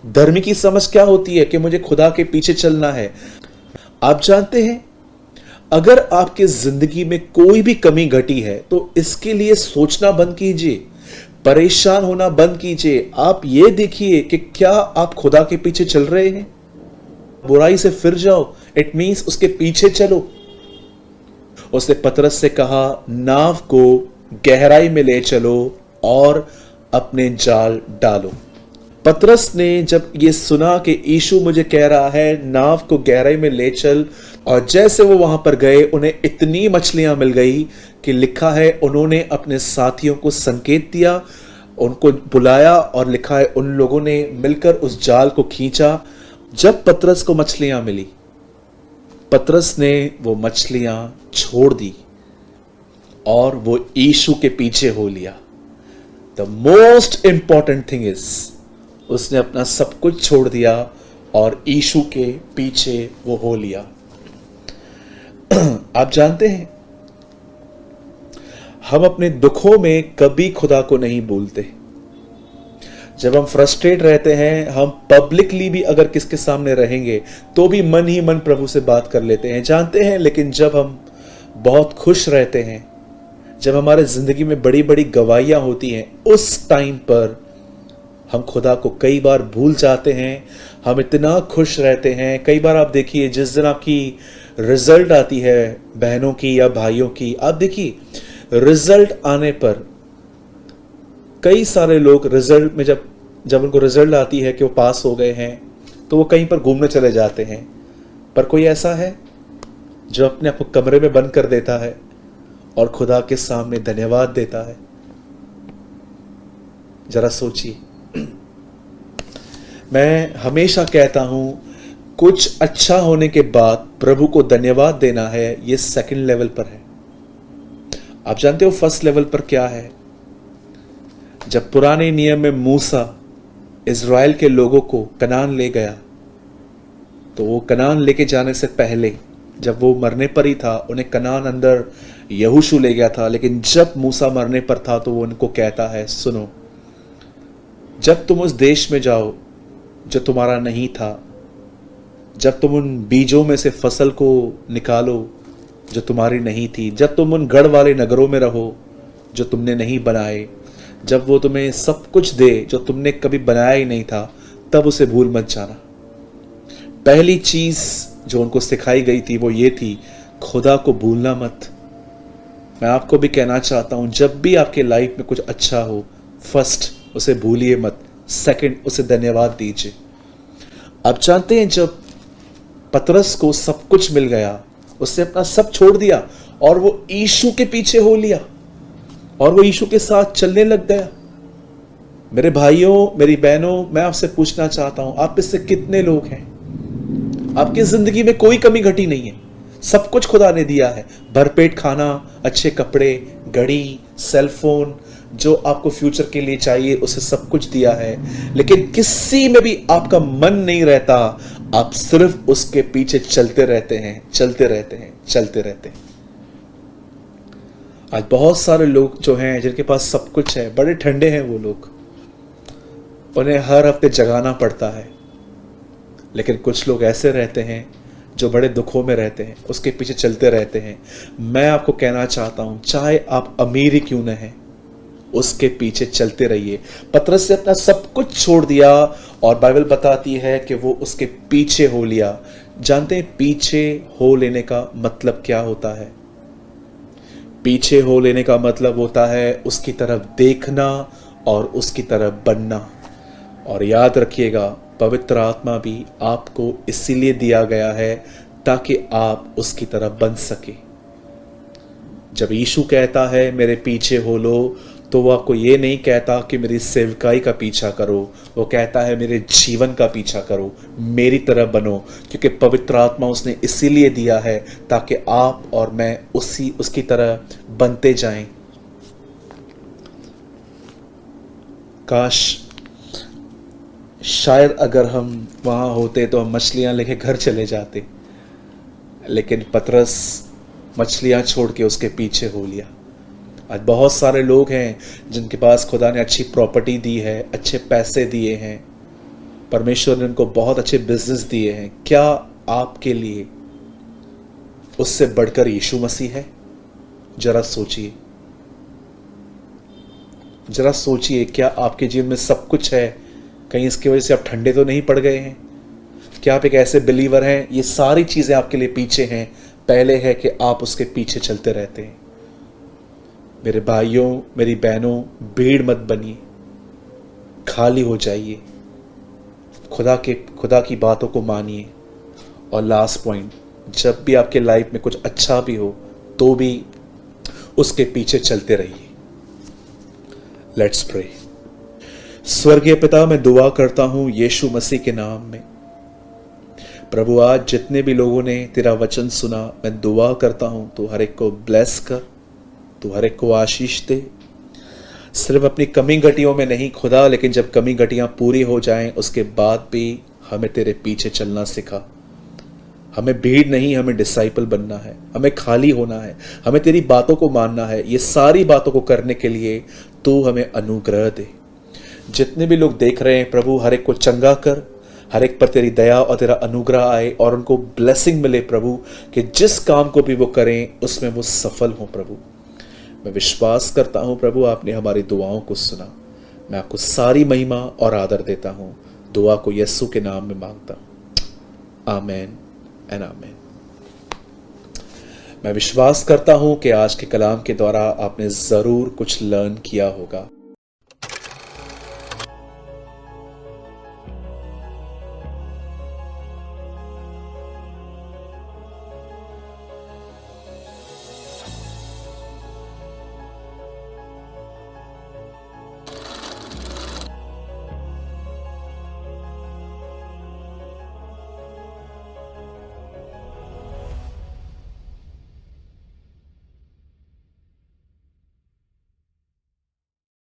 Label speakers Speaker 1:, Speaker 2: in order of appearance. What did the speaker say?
Speaker 1: धर्म की समझ क्या होती है कि मुझे खुदा के पीछे चलना है। आप जानते हैं, अगर आपके जिंदगी में कोई भी कमी घटी है तो इसके लिए सोचना बंद कीजिए, परेशान होना बंद कीजिए। आप ये देखिए कि क्या आप खुदा के पीछे चल रहे हैं। बुराई से फिर जाओ, इट मीन्स उसके पीछे चलो। उसने पतरस से कहा, नाव को गहराई में ले चलो और अपने जाल डालो। पतरस ने जब ये सुना कि यीशु मुझे कह रहा है नाव को गहराई में ले चल, और जैसे वो वहां पर गए उन्हें इतनी मछलियां मिल गई कि लिखा है उन्होंने अपने साथियों को संकेत दिया, उनको बुलाया, और लिखा है उन लोगों ने मिलकर उस जाल को खींचा। जब पतरस को मछलियां मिली, पतरस ने वो मछलियां छोड़ दी और वो यीशु के पीछे हो लिया। The most important thing is, उसने अपना सब कुछ छोड़ दिया और यीशु के पीछे वो हो लिया। आप जानते हैं, हम अपने दुखों में कभी खुदा को नहीं भूलते। जब हम फ्रस्ट्रेट रहते हैं, हम पब्लिकली भी अगर किसके सामने रहेंगे तो भी मन ही मन प्रभु से बात कर लेते हैं, जानते हैं। लेकिन जब हम बहुत खुश रहते हैं, जब हमारे जिंदगी में बड़ी बड़ी गवाहियां होती हैं, उस टाइम पर हम खुदा को कई बार भूल जाते हैं। हम इतना खुश रहते हैं। कई बार आप देखिए, जिस दिन आपकी रिजल्ट आती है बहनों की या भाइयों की, आप देखिए रिजल्ट आने पर कई सारे लोग रिजल्ट में जब उनको रिजल्ट आती है कि वो पास हो गए हैं, तो वो कहीं पर घूमने चले जाते हैं। पर कोई ऐसा है जो अपने आप को कमरे में बंद कर देता है और खुदा के सामने धन्यवाद देता है? जरा सोचिए। मैं हमेशा कहता हूं, कुछ अच्छा होने के बाद प्रभु को धन्यवाद देना है, ये सेकंड लेवल पर है। आप जानते हो फर्स्ट लेवल पर क्या है? जब पुराने नियम में मूसा इज़राइल के लोगों को कनान ले गया, तो वो कनान लेके जाने से पहले, जब वो मरने पर ही था, उन्हें कनान अंदर यहोशू ले गया था। लेकिन जब मूसा मरने पर था तो वो उनको कहता है, सुनो, जब तुम उस देश में जाओ जो तुम्हारा नहीं था, जब तुम उन बीजों में से फसल को निकालो जो तुम्हारी नहीं थी, जब तुम उन गढ़ वाले नगरों में रहो जो तुमने नहीं बनाए, जब वो तुम्हें सब कुछ दे जो तुमने कभी बनाया ही नहीं था, तब उसे भूल मत जाना। पहली चीज जो उनको सिखाई गई थी वो ये थी, खुदा को भूलना मत। मैं आपको भी कहना चाहता हूं, जब भी आपके लाइफ में कुछ अच्छा हो, फर्स्ट उसे भूलिए मत, सेकंड उसे धन्यवाद दीजिए। आप जानते हैं, जब पतरस को सब कुछ मिल गया, उसने अपना सब छोड़ दिया और वो यीशु के पीछे हो लिया और वो यीशु के साथ चलने लग गया। मेरे भाइयों, मेरी बहनों, मैं आपसे पूछना चाहता हूं, आप इससे कितने लोग हैं? आपकी जिंदगी में कोई कमी घटी नहीं है, सब कुछ खुदा ने दिया है। भरपेट खाना, अच्छे कपड़े, घड़ी, सेलफोन, जो आपको फ्यूचर के लिए चाहिए उसे सब कुछ दिया है। लेकिन किसी में भी आपका मन नहीं रहता, आप सिर्फ उसके पीछे चलते रहते हैं, चलते रहते हैं, चलते रहते हैं। आज बहुत सारे लोग जो हैं, जिनके पास सब कुछ है, बड़े ठंडे हैं वो लोग, उन्हें हर हफ्ते जगाना पड़ता है। लेकिन कुछ लोग ऐसे रहते हैं जो बड़े दुखों में रहते हैं, उसके पीछे चलते रहते हैं। मैं आपको कहना चाहता हूं, चाहे आप अमीर ही क्यों न हैं, उसके पीछे चलते रहिए। पतरस ने अपना सब कुछ छोड़ दिया और बाइबल बताती है कि वो उसके पीछे हो लिया। जानते हैं पीछे हो लेने का मतलब क्या होता है? पीछे हो लेने का मतलब होता है उसकी तरफ देखना और उसकी तरफ बनना। और याद रखिएगा, पवित्र आत्मा भी आपको इसीलिए दिया गया है ताकि आप उसकी तरफ बन सके। जब यीशु कहता है मेरे पीछे हो लो, तो वो आपको ये नहीं कहता कि मेरी सेवकाई का पीछा करो, वो कहता है मेरे जीवन का पीछा करो, मेरी तरह बनो। क्योंकि पवित्र आत्मा उसने इसीलिए दिया है ताकि आप और मैं उसकी तरह बनते जाएं। काश शायद अगर हम वहां होते तो हम मछलियां लेके घर चले जाते, लेकिन पतरस मछलियां छोड़ के उसके पीछे हो लिया। आज बहुत सारे लोग हैं जिनके पास खुदा ने अच्छी प्रॉपर्टी दी है, अच्छे पैसे दिए हैं, परमेश्वर ने उनको बहुत अच्छे बिजनेस दिए हैं। क्या आपके लिए उससे बढ़कर यीशु मसीह है? जरा सोचिए, जरा सोचिए, क्या आपके जीवन में सब कुछ है? कहीं इसकी वजह से आप ठंडे तो नहीं पड़ गए हैं? क्या आप एक ऐसे बिलीवर हैं, ये सारी चीजें आपके लिए पीछे हैं, पहले है कि आप उसके पीछे चलते रहते हैं? मेरे भाइयों, मेरी बहनों, भीड़ मत बनिए, खाली हो जाइए, खुदा की बातों को मानिए। और लास्ट पॉइंट, जब भी आपके लाइफ में कुछ अच्छा भी हो तो भी उसके पीछे चलते रहिए। Let's pray. स्वर्गीय पिता, मैं दुआ करता हूं यीशु मसीह के नाम में। प्रभु, आज जितने भी लोगों ने तेरा वचन सुना, मैं दुआ करता हूं तू हर एक को ब्लेस कर, तू हर एक को आशीष दे। सिर्फ अपनी कमी घटियों में नहीं खुदा, लेकिन जब कमी घटियां पूरी हो जाएं उसके बाद भी हमें तेरे पीछे चलना सिखा। हमें भीड़ नहीं, हमें डिसाइपल बनना है, हमें खाली होना है, हमें तेरी बातों को मानना है। ये सारी बातों को करने के लिए तू हमें अनुग्रह दे। जितने भी लोग देख रहे हैं प्रभु, हर एक को चंगा कर, हर एक पर तेरी दया और तेरा अनुग्रह आए और उनको ब्लेसिंग मिले प्रभु, कि जिस काम को भी वो करें उसमें वो सफल हों प्रभु। मैं विश्वास करता हूं प्रभु, आपने हमारी दुआओं को सुना। मैं आपको सारी महिमा और आदर देता हूं। दुआ को यीशु के नाम में मांगता हूं, आमेन एंड आमेन। मैं विश्वास करता हूं कि आज के कलाम के द्वारा आपने जरूर कुछ लर्न किया होगा।